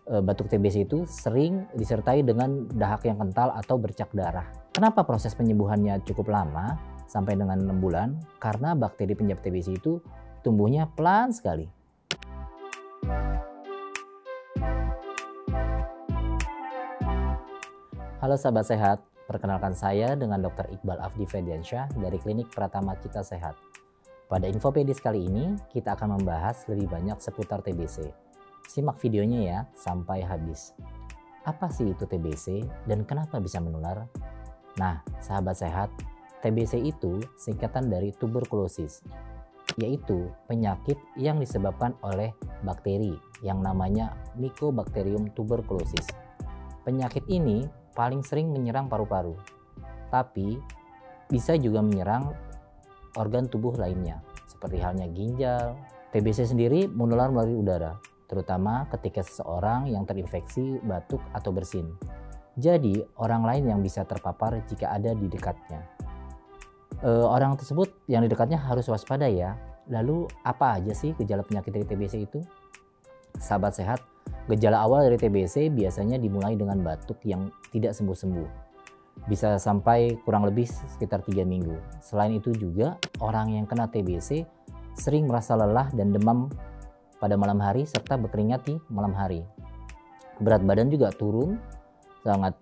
batuk TBC itu sering disertai dengan dahak yang kental atau bercak darah. Kenapa proses penyembuhannya cukup lama, sampai dengan 6 bulan? Karena bakteri penyebab TBC itu tumbuhnya pelan sekali. Halo sahabat sehat, perkenalkan saya dengan Dr. Iqbal Afdi Fedensyah dari Klinik Pratama Kita Sehat. Pada Infopedis kali ini, kita akan membahas lebih banyak seputar TBC. Simak videonya ya sampai habis. Apa sih itu TBC dan kenapa bisa menular? Nah, sahabat sehat, TBC itu singkatan dari tuberkulosis, yaitu penyakit yang disebabkan oleh bakteri yang namanya Mycobacterium tuberculosis. Penyakit ini paling sering menyerang paru-paru, tapi bisa juga menyerang organ tubuh lainnya, seperti halnya ginjal. TBC sendiri menular melalui udara, terutama ketika seseorang yang terinfeksi batuk atau bersin. Jadi, orang lain yang bisa terpapar jika ada di dekatnya. Orang tersebut yang di dekatnya harus waspada ya. Lalu, apa aja sih gejala penyakit dari TBC itu? Sahabat sehat, gejala awal dari TBC biasanya dimulai dengan batuk yang tidak sembuh-sembuh. Bisa sampai kurang lebih sekitar 3 minggu. Selain itu juga, orang yang kena TBC sering merasa lelah dan demam pada malam hari serta berkeringat di malam hari. Berat badan juga turun sangat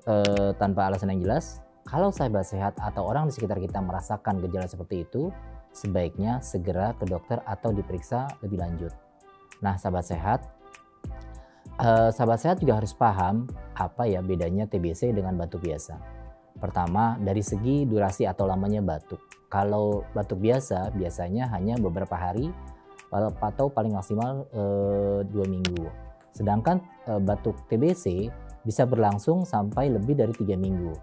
tanpa alasan yang jelas. Kalau sahabat sehat atau orang di sekitar kita merasakan gejala seperti itu, sebaiknya segera ke dokter atau diperiksa lebih lanjut. Nah, sahabat sehat juga harus paham apa ya bedanya TBC dengan batuk biasa. Pertama, dari segi durasi atau lamanya batuk. Kalau batuk biasa biasanya hanya beberapa hari atau paling maksimal 2 minggu. Sedangkan batuk TBC bisa berlangsung sampai lebih dari 3 minggu.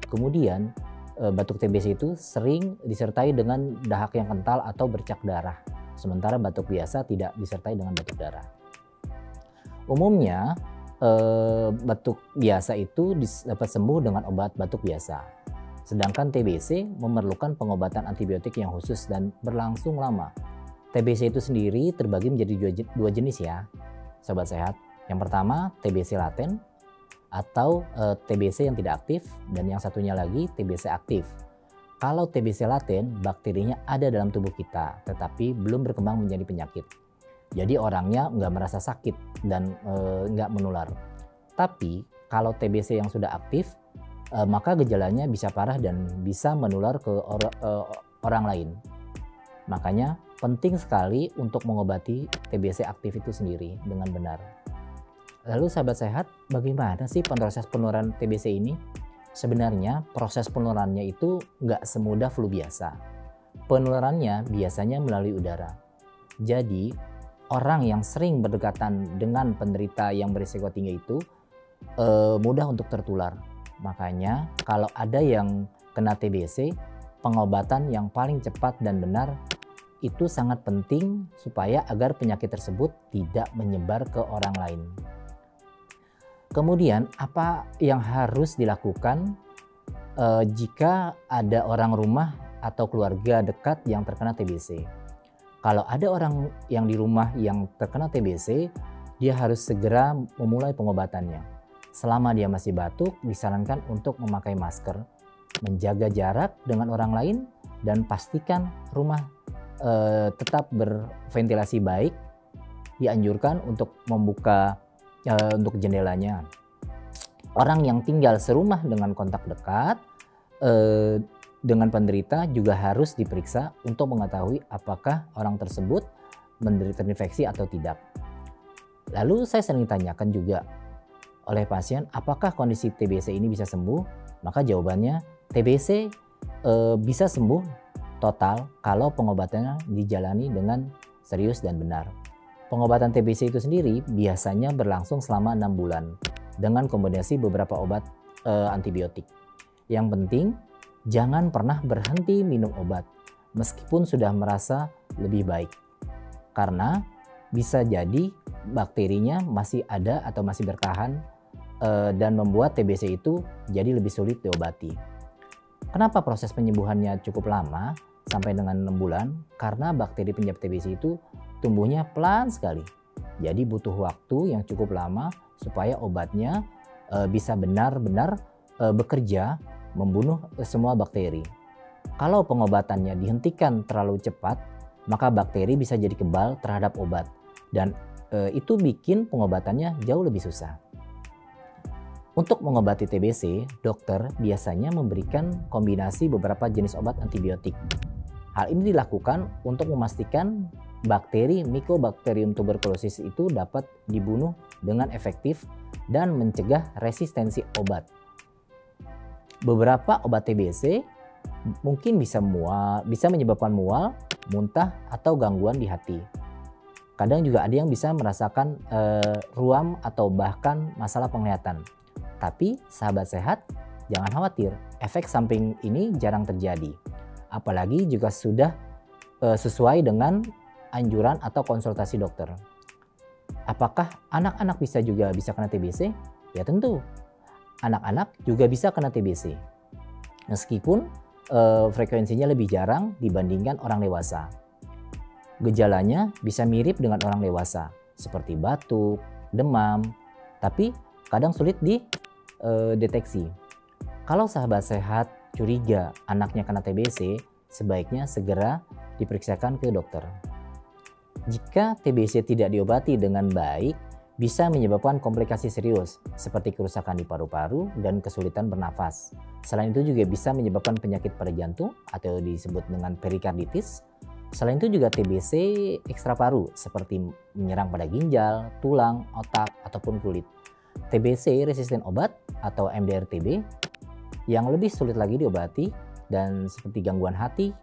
Kemudian batuk TBC itu sering disertai dengan dahak yang kental atau bercak darah. Sementara batuk biasa tidak disertai dengan batuk darah. Umumnya batuk biasa itu dapat sembuh dengan obat batuk biasa. Sedangkan TBC memerlukan pengobatan antibiotik yang khusus dan berlangsung lama. TBC itu sendiri terbagi menjadi dua jenis ya, sobat sehat. Yang pertama TBC laten atau TBC yang tidak aktif, dan yang satunya lagi TBC aktif. Kalau TBC laten, bakterinya ada dalam tubuh kita, tetapi belum berkembang menjadi penyakit. Jadi orangnya nggak merasa sakit dan nggak menular. Tapi kalau TBC yang sudah aktif, maka gejalanya bisa parah dan bisa menular ke orang lain. Makanya penting sekali untuk mengobati TBC aktif itu sendiri dengan benar. Lalu sahabat sehat, bagaimana sih proses penularan TBC ini? Sebenarnya proses penularannya itu nggak semudah flu biasa. Penularannya biasanya melalui udara. Jadi orang yang sering berdekatan dengan penderita yang berisiko tinggi itu mudah untuk tertular. Makanya kalau ada yang kena TBC, pengobatan yang paling cepat dan benar itu sangat penting supaya agar penyakit tersebut tidak menyebar ke orang lain. Kemudian apa yang harus dilakukan jika ada orang rumah atau keluarga dekat yang terkena TBC? Kalau ada orang yang di rumah yang terkena TBC, dia harus segera memulai pengobatannya. Selama dia masih batuk, disarankan untuk memakai masker, menjaga jarak dengan orang lain, dan pastikan rumah tetap berventilasi baik. Dianjurkan untuk membuka untuk jendelanya. Orang yang tinggal serumah dengan kontak dekat dengan penderita juga harus diperiksa untuk mengetahui apakah orang tersebut menderita infeksi atau tidak. Lalu saya sering ditanyakan juga oleh pasien, apakah kondisi TBC ini bisa sembuh? Maka jawabannya TBC bisa sembuh total kalau pengobatannya dijalani dengan serius dan benar. Pengobatan TBC itu sendiri biasanya berlangsung selama 6 bulan dengan kombinasi beberapa obat antibiotik. Yang penting jangan pernah berhenti minum obat meskipun sudah merasa lebih baik, karena bisa jadi bakterinya masih ada atau masih bertahan dan membuat TBC itu jadi lebih sulit diobati. Kenapa proses penyembuhannya cukup lama sampai dengan 6 bulan? Karena bakteri penyebab TBC itu tumbuhnya pelan sekali. Jadi butuh waktu yang cukup lama supaya obatnya bisa benar-benar bekerja membunuh semua bakteri. Kalau pengobatannya dihentikan terlalu cepat, maka bakteri bisa jadi kebal terhadap obat dan itu bikin pengobatannya jauh lebih susah. Untuk mengobati TBC, dokter biasanya memberikan kombinasi beberapa jenis obat antibiotik. Hal ini dilakukan untuk memastikan bakteri Mycobacterium tuberculosis itu dapat dibunuh dengan efektif dan mencegah resistensi obat. Beberapa obat TBC mungkin bisa menyebabkan mual, muntah, atau gangguan di hati. Kadang juga ada yang bisa merasakan ruam atau bahkan masalah penglihatan. Tapi sahabat sehat, jangan khawatir, efek samping ini jarang terjadi. Apalagi jika sudah sesuai dengan anjuran atau konsultasi dokter. Apakah anak-anak bisa kena TBC? Ya tentu, anak-anak juga bisa kena TBC. Meskipun frekuensinya lebih jarang dibandingkan orang dewasa. Gejalanya bisa mirip dengan orang dewasa, seperti batuk, demam, tapi kadang sulit dideteksi. Kalau sahabat sehat curiga anaknya kena TBC, sebaiknya segera diperiksakan ke dokter. Jika TBC tidak diobati dengan baik, bisa menyebabkan komplikasi serius seperti kerusakan di paru-paru dan kesulitan bernafas. Selain itu juga bisa menyebabkan penyakit pada jantung atau disebut dengan perikarditis. Selain itu juga TBC ekstra paru seperti menyerang pada ginjal, tulang, otak, ataupun kulit. TBC resisten obat atau MDR-TB yang lebih sulit lagi diobati dan seperti gangguan hati.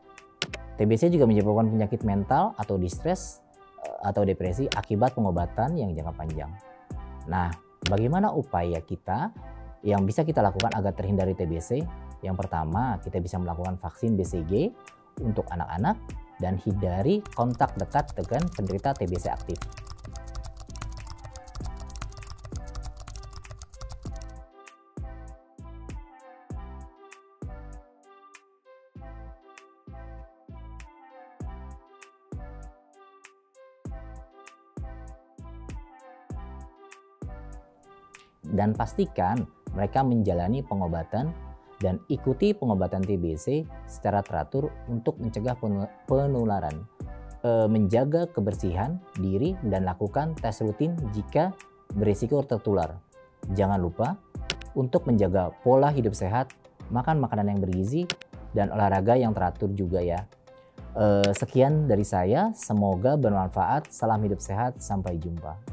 TBC juga menyebabkan penyakit mental atau distres atau depresi akibat pengobatan yang jangka panjang. Nah, bagaimana upaya kita yang bisa kita lakukan agar terhindar dari TBC? Yang pertama, kita bisa melakukan vaksin BCG untuk anak-anak dan hindari kontak dekat dengan penderita TBC aktif. Dan pastikan mereka menjalani pengobatan dan ikuti pengobatan TBC secara teratur untuk mencegah penularan. Menjaga kebersihan diri dan lakukan tes rutin jika berisiko tertular. Jangan lupa untuk menjaga pola hidup sehat, makan makanan yang bergizi, dan olahraga yang teratur juga ya. Sekian dari saya, semoga bermanfaat. Salam hidup sehat, sampai jumpa.